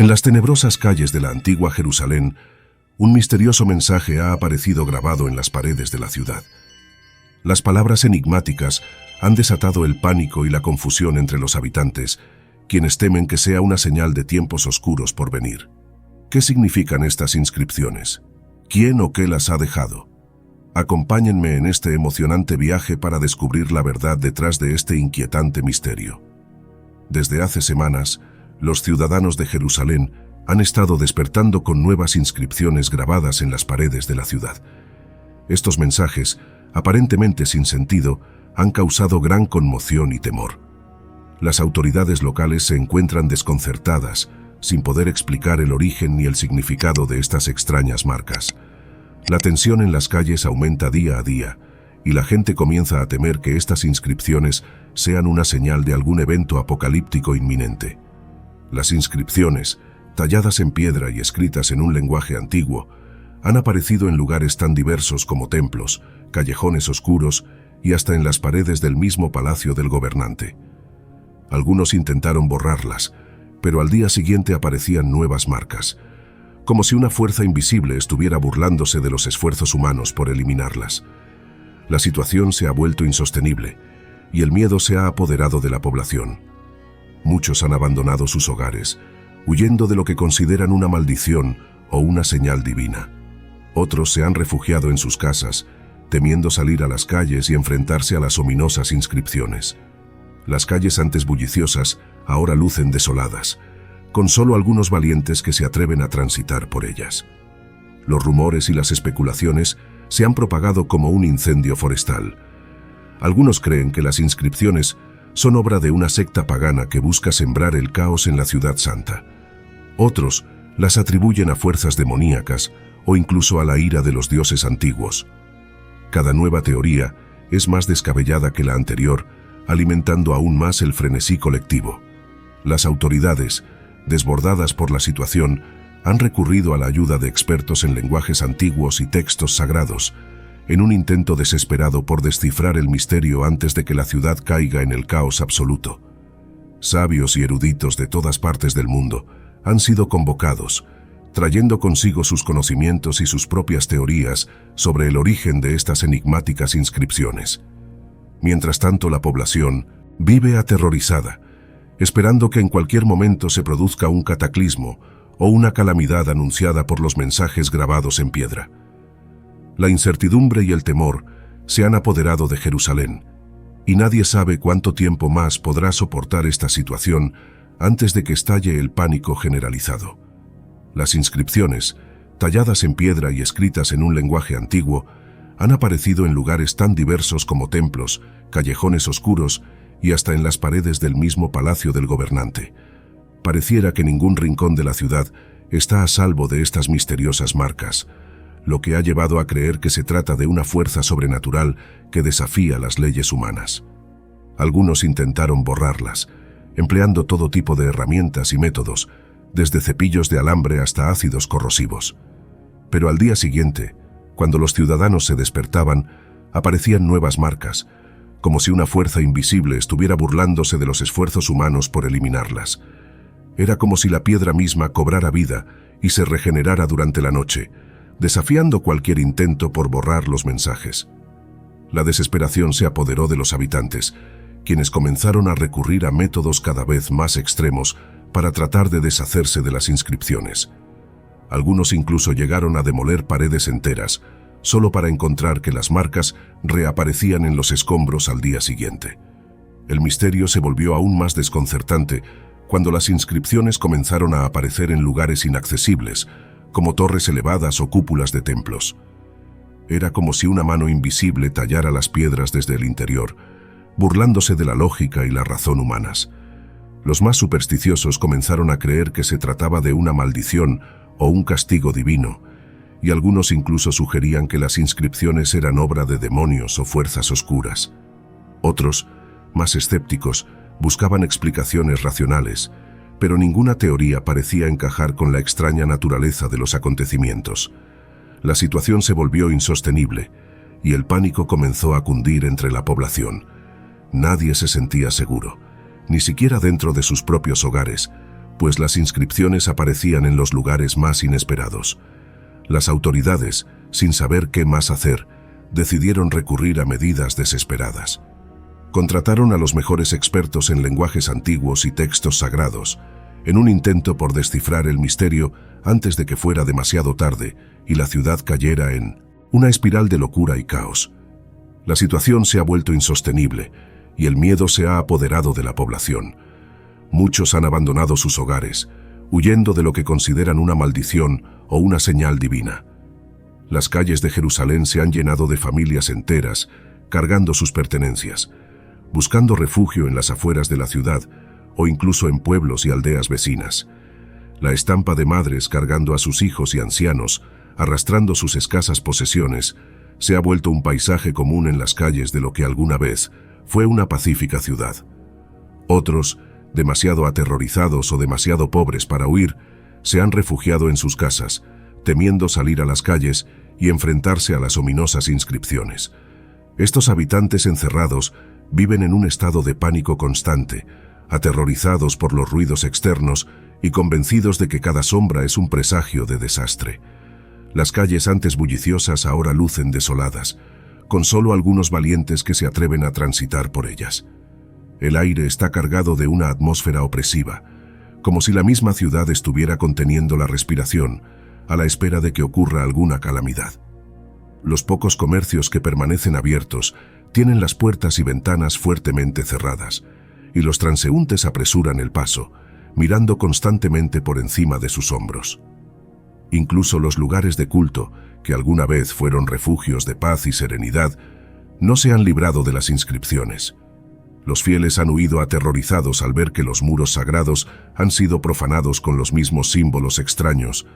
En las tenebrosas calles de la antigua Jerusalén, un misterioso mensaje ha aparecido grabado en las paredes de la ciudad. Las palabras enigmáticas han desatado el pánico y la confusión entre los habitantes, quienes temen que sea una señal de tiempos oscuros por venir. ¿Qué significan estas inscripciones? ¿Quién o qué las ha dejado? Acompáñenme en este emocionante viaje para descubrir la verdad detrás de este inquietante misterio. Desde hace semanas, los ciudadanos de Jerusalén han estado despertando con nuevas inscripciones grabadas en las paredes de la ciudad. Estos mensajes, aparentemente sin sentido, han causado gran conmoción y temor. Las autoridades locales se encuentran desconcertadas, sin poder explicar el origen ni el significado de estas extrañas marcas. La tensión en las calles aumenta día a día, y la gente comienza a temer que estas inscripciones sean una señal de algún evento apocalíptico inminente. Las inscripciones, talladas en piedra y escritas en un lenguaje antiguo, han aparecido en lugares tan diversos como templos, callejones oscuros y hasta en las paredes del mismo palacio del gobernante. Algunos intentaron borrarlas, pero al día siguiente aparecían nuevas marcas, como si una fuerza invisible estuviera burlándose de los esfuerzos humanos por eliminarlas. La situación se ha vuelto insostenible, y el miedo se ha apoderado de la población. Muchos han abandonado sus hogares, huyendo de lo que consideran una maldición o una señal divina. Otros se han refugiado en sus casas, temiendo salir a las calles y enfrentarse a las ominosas inscripciones. Las calles antes bulliciosas ahora lucen desoladas, con solo algunos valientes que se atreven a transitar por ellas. Los rumores y las especulaciones se han propagado como un incendio forestal. Algunos creen que las inscripciones son obra de una secta pagana que busca sembrar el caos en la ciudad santa. Otros las atribuyen a fuerzas demoníacas o incluso a la ira de los dioses antiguos. Cada nueva teoría es más descabellada que la anterior, alimentando aún más el frenesí colectivo. Las autoridades, desbordadas por la situación, han recurrido a la ayuda de expertos en lenguajes antiguos y textos sagrados, en un intento desesperado por descifrar el misterio antes de que la ciudad caiga en el caos absoluto. Sabios y eruditos de todas partes del mundo han sido convocados, trayendo consigo sus conocimientos y sus propias teorías sobre el origen de estas enigmáticas inscripciones. Mientras tanto, la población vive aterrorizada, esperando que en cualquier momento se produzca un cataclismo o una calamidad anunciada por los mensajes grabados en piedra. La incertidumbre y el temor se han apoderado de Jerusalén, y nadie sabe cuánto tiempo más podrá soportar esta situación antes de que estalle el pánico generalizado. Las inscripciones, talladas en piedra y escritas en un lenguaje antiguo, han aparecido en lugares tan diversos como templos, callejones oscuros y hasta en las paredes del mismo palacio del gobernante. Pareciera que ningún rincón de la ciudad está a salvo de estas misteriosas marcas, lo que ha llevado a creer que se trata de una fuerza sobrenatural que desafía las leyes humanas. Algunos intentaron borrarlas, empleando todo tipo de herramientas y métodos, desde cepillos de alambre hasta ácidos corrosivos. Pero al día siguiente, cuando los ciudadanos se despertaban, aparecían nuevas marcas, como si una fuerza invisible estuviera burlándose de los esfuerzos humanos por eliminarlas. Era como si la piedra misma cobrara vida y se regenerara durante la noche, desafiando cualquier intento por borrar los mensajes. La desesperación se apoderó de los habitantes, quienes comenzaron a recurrir a métodos cada vez más extremos para tratar de deshacerse de las inscripciones. Algunos incluso llegaron a demoler paredes enteras, solo para encontrar que las marcas reaparecían en los escombros al día siguiente. El misterio se volvió aún más desconcertante cuando las inscripciones comenzaron a aparecer en lugares inaccesibles, como torres elevadas o cúpulas de templos. Era como si una mano invisible tallara las piedras desde el interior, burlándose de la lógica y la razón humanas. Los más supersticiosos comenzaron a creer que se trataba de una maldición o un castigo divino, y algunos incluso sugerían que las inscripciones eran obra de demonios o fuerzas oscuras. Otros, más escépticos, buscaban explicaciones racionales, pero ninguna teoría parecía encajar con la extraña naturaleza de los acontecimientos. La situación se volvió insostenible, y el pánico comenzó a cundir entre la población. Nadie se sentía seguro, ni siquiera dentro de sus propios hogares, pues las inscripciones aparecían en los lugares más inesperados. Las autoridades, sin saber qué más hacer, decidieron recurrir a medidas desesperadas. Contrataron a los mejores expertos en lenguajes antiguos y textos sagrados, en un intento por descifrar el misterio antes de que fuera demasiado tarde y la ciudad cayera en una espiral de locura y caos. La situación se ha vuelto insostenible y el miedo se ha apoderado de la población. Muchos han abandonado sus hogares, huyendo de lo que consideran una maldición o una señal divina. Las calles de Jerusalén se han llenado de familias enteras, cargando sus pertenencias, buscando refugio en las afueras de la ciudad o incluso en pueblos y aldeas vecinas. La estampa de madres cargando a sus hijos y ancianos, arrastrando sus escasas posesiones, se ha vuelto un paisaje común en las calles de lo que alguna vez fue una pacífica ciudad. Otros, demasiado aterrorizados o demasiado pobres para huir, se han refugiado en sus casas, temiendo salir a las calles y enfrentarse a las ominosas inscripciones. Estos habitantes encerrados viven en un estado de pánico constante, aterrorizados por los ruidos externos y convencidos de que cada sombra es un presagio de desastre. Las calles antes bulliciosas ahora lucen desoladas, con solo algunos valientes que se atreven a transitar por ellas. El aire está cargado de una atmósfera opresiva, como si la misma ciudad estuviera conteniendo la respiración, a la espera de que ocurra alguna calamidad. Los pocos comercios que permanecen abiertos tienen las puertas y ventanas fuertemente cerradas, y los transeúntes apresuran el paso, mirando constantemente por encima de sus hombros. Incluso los lugares de culto, que alguna vez fueron refugios de paz y serenidad, no se han librado de las inscripciones. Los fieles han huido aterrorizados al ver que los muros sagrados han sido profanados con los mismos símbolos extraños,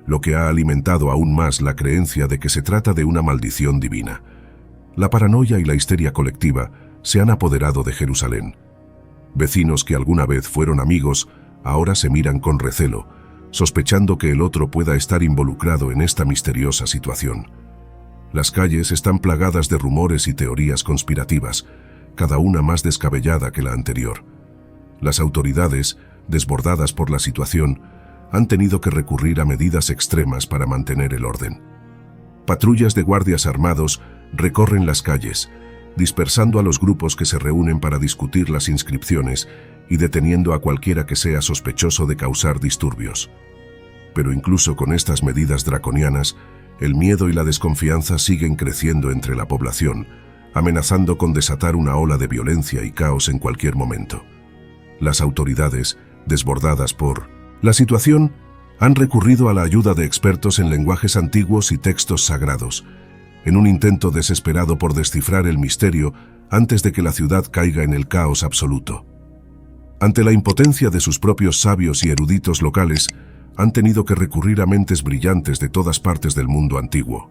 lo que ha alimentado aún más la creencia de que se trata de una maldición divina. La paranoia y la histeria colectiva se han apoderado de Jerusalén. Vecinos que alguna vez fueron amigos, ahora se miran con recelo, sospechando que el otro pueda estar involucrado en esta misteriosa situación. Las calles están plagadas de rumores y teorías conspirativas, cada una más descabellada que la anterior. Las autoridades, desbordadas por la situación, han tenido que recurrir a medidas extremas para mantener el orden. Patrullas de guardias armados recorren las calles, dispersando a los grupos que se reúnen para discutir las inscripciones y deteniendo a cualquiera que sea sospechoso de causar disturbios. Pero incluso con estas medidas draconianas, el miedo y la desconfianza siguen creciendo entre la población, amenazando con desatar una ola de violencia y caos en cualquier momento. Las autoridades, desbordadas por la situación, han recurrido a la ayuda de expertos en lenguajes antiguos y textos sagrados, en un intento desesperado por descifrar el misterio antes de que la ciudad caiga en el caos absoluto. Ante la impotencia de sus propios sabios y eruditos locales, han tenido que recurrir a mentes brillantes de todas partes del mundo antiguo.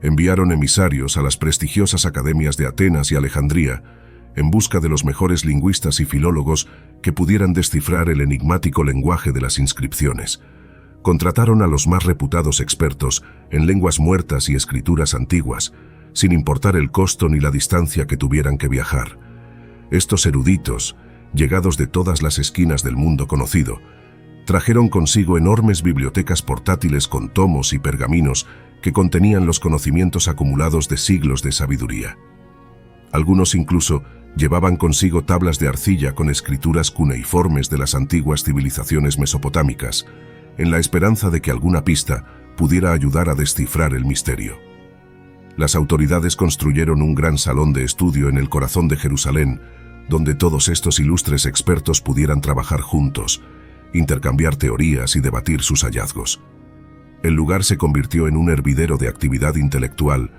Enviaron emisarios a las prestigiosas academias de Atenas y Alejandría, en busca de los mejores lingüistas y filólogos que pudieran descifrar el enigmático lenguaje de las inscripciones. Contrataron a los más reputados expertos en lenguas muertas y escrituras antiguas, sin importar el costo ni la distancia que tuvieran que viajar. Estos eruditos, llegados de todas las esquinas del mundo conocido, trajeron consigo enormes bibliotecas portátiles con tomos y pergaminos que contenían los conocimientos acumulados de siglos de sabiduría. Algunos incluso llevaban consigo tablas de arcilla con escrituras cuneiformes de las antiguas civilizaciones mesopotámicas, en la esperanza de que alguna pista pudiera ayudar a descifrar el misterio. Las autoridades construyeron un gran salón de estudio en el corazón de Jerusalén, donde todos estos ilustres expertos pudieran trabajar juntos, intercambiar teorías y debatir sus hallazgos. El lugar se convirtió en un hervidero de actividad intelectual,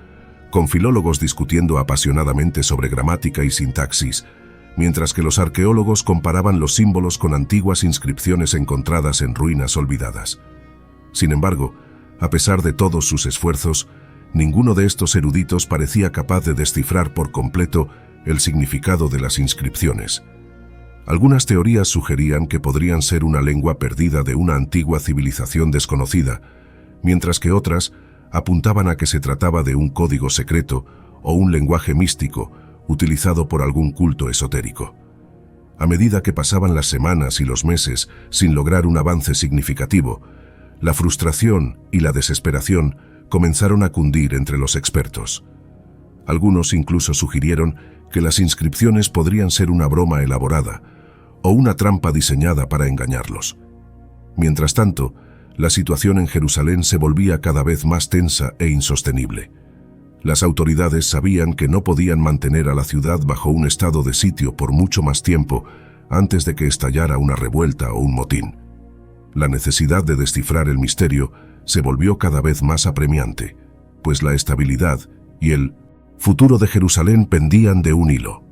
con filólogos discutiendo apasionadamente sobre gramática y sintaxis, mientras que los arqueólogos comparaban los símbolos con antiguas inscripciones encontradas en ruinas olvidadas. Sin embargo, a pesar de todos sus esfuerzos, ninguno de estos eruditos parecía capaz de descifrar por completo el significado de las inscripciones. Algunas teorías sugerían que podrían ser una lengua perdida de una antigua civilización desconocida, mientras que otras apuntaban a que se trataba de un código secreto o un lenguaje místico utilizado por algún culto esotérico. A medida que pasaban las semanas y los meses sin lograr un avance significativo, la frustración y la desesperación comenzaron a cundir entre los expertos. Algunos incluso sugirieron que las inscripciones podrían ser una broma elaborada o una trampa diseñada para engañarlos. Mientras tanto, la situación en Jerusalén se volvía cada vez más tensa e insostenible. Las autoridades sabían que no podían mantener a la ciudad bajo un estado de sitio por mucho más tiempo antes de que estallara una revuelta o un motín. La necesidad de descifrar el misterio se volvió cada vez más apremiante, pues la estabilidad y el futuro de Jerusalén pendían de un hilo.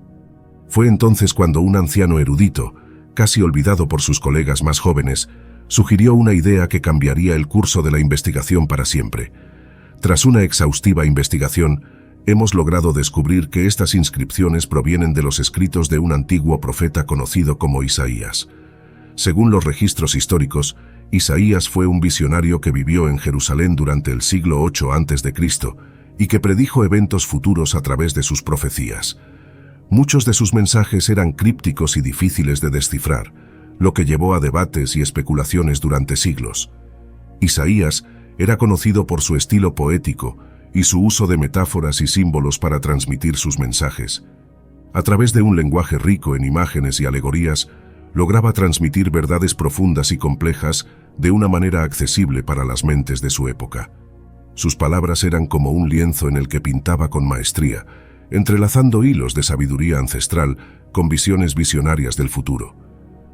Fue entonces cuando un anciano erudito, casi olvidado por sus colegas más jóvenes, sugirió una idea que cambiaría el curso de la investigación para siempre. Tras una exhaustiva investigación, hemos logrado descubrir que estas inscripciones provienen de los escritos de un antiguo profeta conocido como Isaías. Según los registros históricos, Isaías fue un visionario que vivió en Jerusalén durante el siglo VIII a.C. y que predijo eventos futuros a través de sus profecías. Muchos de sus mensajes eran crípticos y difíciles de descifrar, lo que llevó a debates y especulaciones durante siglos. Isaías era conocido por su estilo poético y su uso de metáforas y símbolos para transmitir sus mensajes. A través de un lenguaje rico en imágenes y alegorías, lograba transmitir verdades profundas y complejas de una manera accesible para las mentes de su época. Sus palabras eran como un lienzo en el que pintaba con maestría, entrelazando hilos de sabiduría ancestral con visiones visionarias del futuro.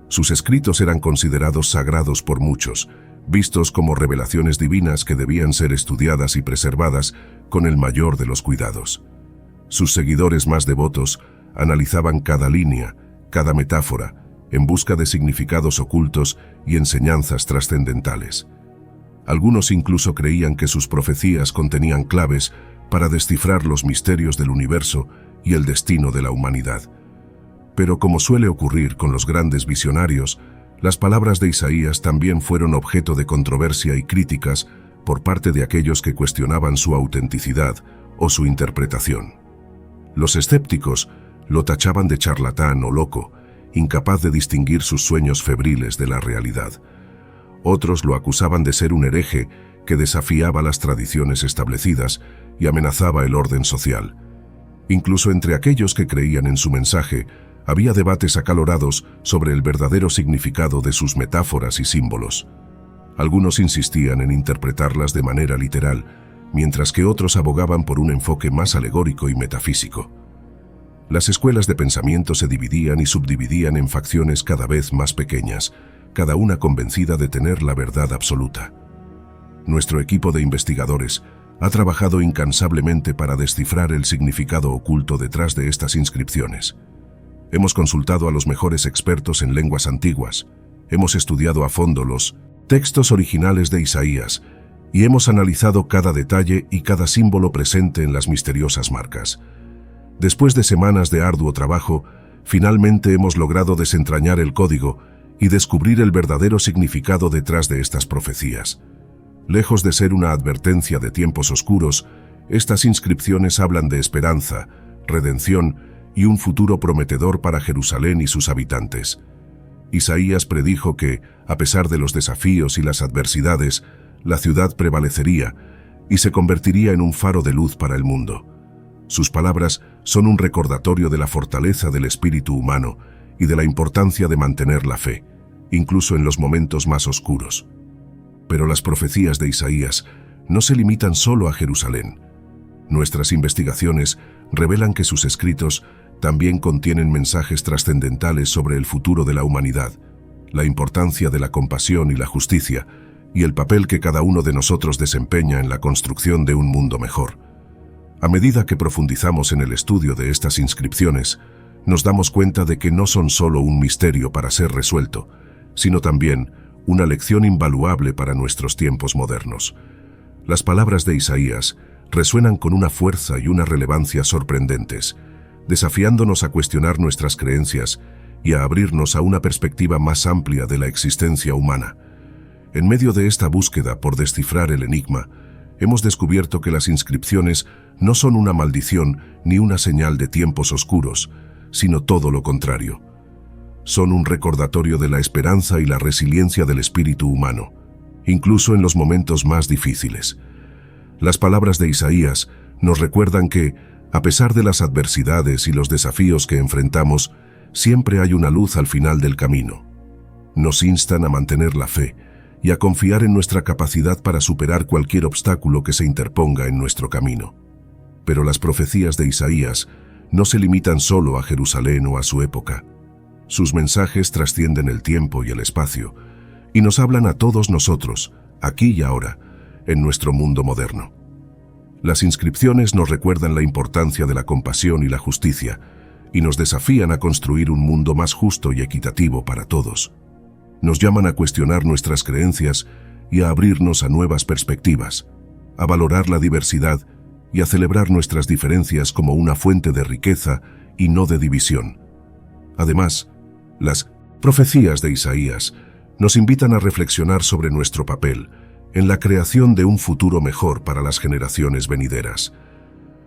Sus escritos eran considerados sagrados por muchos, vistos como revelaciones divinas que debían ser estudiadas y preservadas con el mayor de los cuidados. Sus seguidores más devotos analizaban cada línea, cada metáfora, en busca de significados ocultos y enseñanzas trascendentales. Algunos incluso creían que sus profecías contenían claves para descifrar los misterios del universo y el destino de la humanidad. Pero como suele ocurrir con los grandes visionarios, las palabras de Isaías también fueron objeto de controversia y críticas por parte de aquellos que cuestionaban su autenticidad o su interpretación. Los escépticos lo tachaban de charlatán o loco, incapaz de distinguir sus sueños febriles de la realidad. Otros lo acusaban de ser un hereje que desafiaba las tradiciones establecidas y amenazaba el orden social. Incluso entre aquellos que creían en su mensaje, había debates acalorados sobre el verdadero significado de sus metáforas y símbolos. Algunos insistían en interpretarlas de manera literal, mientras que otros abogaban por un enfoque más alegórico y metafísico. Las escuelas de pensamiento se dividían y subdividían en facciones cada vez más pequeñas, cada una convencida de tener la verdad absoluta. Nuestro equipo de investigadores ha trabajado incansablemente para descifrar el significado oculto detrás de estas inscripciones. Hemos consultado a los mejores expertos en lenguas antiguas, hemos estudiado a fondo los textos originales de Isaías y hemos analizado cada detalle y cada símbolo presente en las misteriosas marcas. Después de semanas de arduo trabajo, finalmente hemos logrado desentrañar el código y descubrir el verdadero significado detrás de estas profecías. Lejos de ser una advertencia de tiempos oscuros, estas inscripciones hablan de esperanza, redención y un futuro prometedor para Jerusalén y sus habitantes. Isaías predijo que, a pesar de los desafíos y las adversidades, la ciudad prevalecería y se convertiría en un faro de luz para el mundo. Sus palabras son un recordatorio de la fortaleza del espíritu humano y de la importancia de mantener la fe, incluso en los momentos más oscuros. Pero las profecías de Isaías no se limitan solo a Jerusalén. Nuestras investigaciones revelan que sus escritos también contienen mensajes trascendentales sobre el futuro de la humanidad, la importancia de la compasión y la justicia, y el papel que cada uno de nosotros desempeña en la construcción de un mundo mejor. A medida que profundizamos en el estudio de estas inscripciones, nos damos cuenta de que no son solo un misterio para ser resuelto, sino también una lección invaluable para nuestros tiempos modernos. Las palabras de Isaías resuenan con una fuerza y una relevancia sorprendentes, desafiándonos a cuestionar nuestras creencias y a abrirnos a una perspectiva más amplia de la existencia humana. En medio de esta búsqueda por descifrar el enigma, hemos descubierto que las inscripciones no son una maldición ni una señal de tiempos oscuros, sino todo lo contrario. son un recordatorio de la esperanza y la resiliencia del espíritu humano, incluso en los momentos más difíciles. Las palabras de Isaías nos recuerdan que, a pesar de las adversidades y los desafíos que enfrentamos, siempre hay una luz al final del camino. Nos instan a mantener la fe y a confiar en nuestra capacidad para superar cualquier obstáculo que se interponga en nuestro camino. Pero las profecías de Isaías no se limitan solo a Jerusalén o a su época. Sus mensajes trascienden el tiempo y el espacio y nos hablan a todos nosotros, aquí y ahora, en nuestro mundo moderno. Las inscripciones nos recuerdan la importancia de la compasión y la justicia y nos desafían a construir un mundo más justo y equitativo para todos. Nos llaman a cuestionar nuestras creencias y a abrirnos a nuevas perspectivas, a valorar la diversidad y a celebrar nuestras diferencias como una fuente de riqueza y no de división. Además, las profecías de Isaías nos invitan a reflexionar sobre nuestro papel en la creación de un futuro mejor para las generaciones venideras.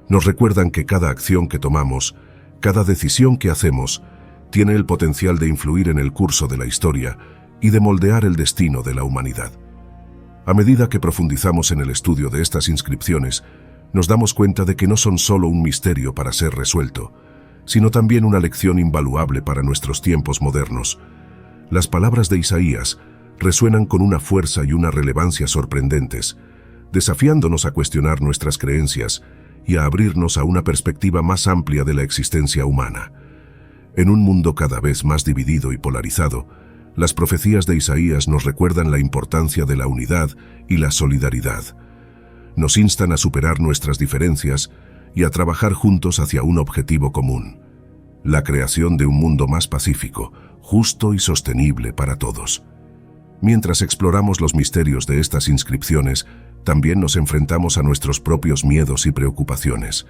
Nos recuerdan que cada acción que tomamos, cada decisión que hacemos, tiene el potencial de influir en el curso de la historia y de moldear el destino de la humanidad. A medida que profundizamos en el estudio de estas inscripciones, nos damos cuenta de que no son solo un misterio para ser resuelto, sino también una lección invaluable para nuestros tiempos modernos. Las palabras de Isaías resuenan con una fuerza y una relevancia sorprendentes, desafiándonos a cuestionar nuestras creencias y a abrirnos a una perspectiva más amplia de la existencia humana. En un mundo cada vez más dividido y polarizado, las profecías de Isaías nos recuerdan la importancia de la unidad y la solidaridad. Nos instan a superar nuestras diferencias y a trabajar juntos hacia un objetivo común: la creación de un mundo más pacífico, justo y sostenible para todos. Mientras exploramos los misterios de estas inscripciones, también nos enfrentamos a nuestros propios miedos y preocupaciones.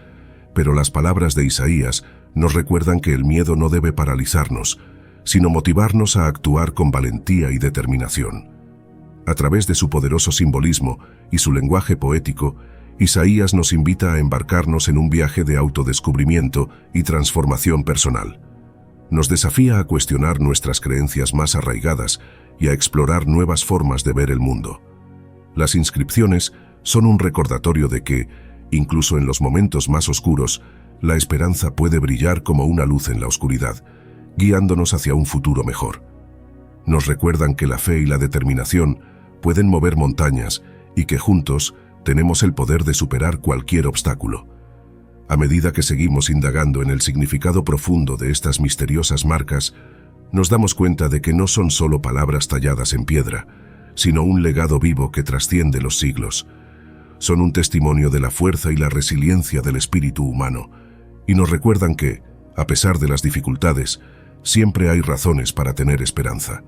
Pero las palabras de Isaías nos recuerdan que el miedo no debe paralizarnos, sino motivarnos a actuar con valentía y determinación. A través de su poderoso simbolismo y su lenguaje poético, Isaías nos invita a embarcarnos en un viaje de autodescubrimiento y transformación personal. Nos desafía a cuestionar nuestras creencias más arraigadas y a explorar nuevas formas de ver el mundo. Las inscripciones son un recordatorio de que, incluso en los momentos más oscuros, la esperanza puede brillar como una luz en la oscuridad, guiándonos hacia un futuro mejor. Nos recuerdan que la fe y la determinación pueden mover montañas y que juntos tenemos el poder de superar cualquier obstáculo. A medida que seguimos indagando en el significado profundo de estas misteriosas marcas, nos damos cuenta de que no son solo palabras talladas en piedra, sino un legado vivo que trasciende los siglos. Son un testimonio de la fuerza y la resiliencia del espíritu humano, y nos recuerdan que, a pesar de las dificultades, siempre hay razones para tener esperanza.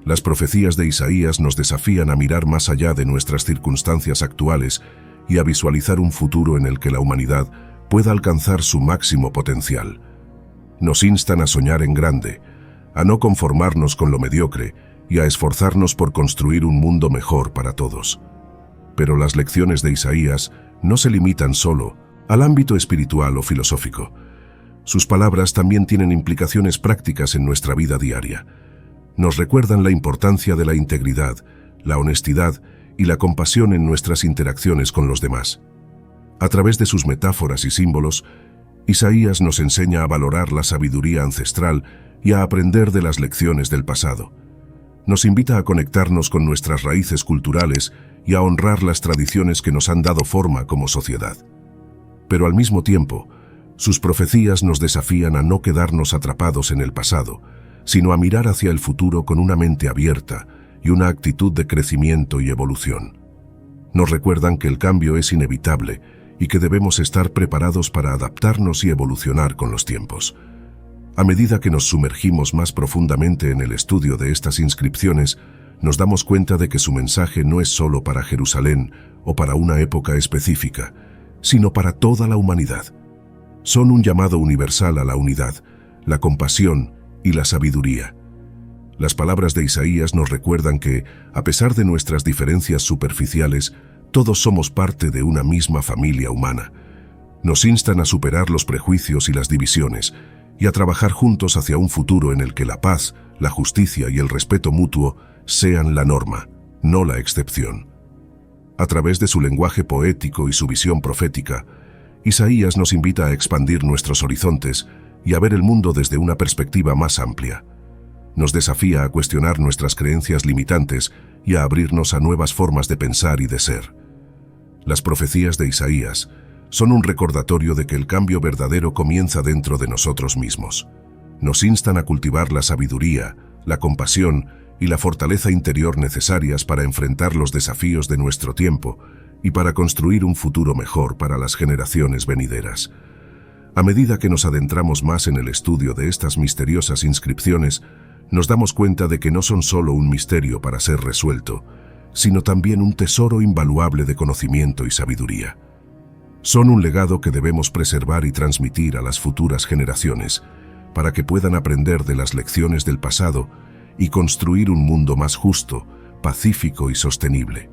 Las profecías de Isaías nos desafían a mirar más allá de nuestras circunstancias actuales y a visualizar un futuro en el que la humanidad pueda alcanzar su máximo potencial. Nos instan a soñar en grande, a no conformarnos con lo mediocre y a esforzarnos por construir un mundo mejor para todos. Pero las lecciones de Isaías no se limitan solo al ámbito espiritual o filosófico. Sus palabras también tienen implicaciones prácticas en nuestra vida diaria. Nos recuerdan la importancia de la integridad, la honestidad y la compasión en nuestras interacciones con los demás. A través de sus metáforas y símbolos, Isaías nos enseña a valorar la sabiduría ancestral y a aprender de las lecciones del pasado. Nos invita a conectarnos con nuestras raíces culturales y a honrar las tradiciones que nos han dado forma como sociedad. Pero al mismo tiempo, sus profecías nos desafían a no quedarnos atrapados en el pasado, sino a mirar hacia el futuro con una mente abierta y una actitud de crecimiento y evolución. Nos recuerdan que el cambio es inevitable y que debemos estar preparados para adaptarnos y evolucionar con los tiempos. A medida que nos sumergimos más profundamente en el estudio de estas inscripciones, nos damos cuenta de que su mensaje no es solo para Jerusalén o para una época específica, sino para toda la humanidad. Son un llamado universal a la unidad, la compasión y la sabiduría. Las palabras de Isaías nos recuerdan que, a pesar de nuestras diferencias superficiales, todos somos parte de una misma familia humana. Nos instan a superar los prejuicios y las divisiones y a trabajar juntos hacia un futuro en el que la paz, la justicia y el respeto mutuo sean la norma, no la excepción. A través de su lenguaje poético y su visión profética, Isaías nos invita a expandir nuestros horizontes y a ver el mundo desde una perspectiva más amplia. Nos desafía a cuestionar nuestras creencias limitantes y a abrirnos a nuevas formas de pensar y de ser. Las profecías de Isaías son un recordatorio de que el cambio verdadero comienza dentro de nosotros mismos. Nos instan a cultivar la sabiduría, la compasión y la fortaleza interior necesarias para enfrentar los desafíos de nuestro tiempo y para construir un futuro mejor para las generaciones venideras. A medida que nos adentramos más en el estudio de estas misteriosas inscripciones, nos damos cuenta de que no son solo un misterio para ser resuelto, sino también un tesoro invaluable de conocimiento y sabiduría. Son un legado que debemos preservar y transmitir a las futuras generaciones, para que puedan aprender de las lecciones del pasado y construir un mundo más justo, pacífico y sostenible.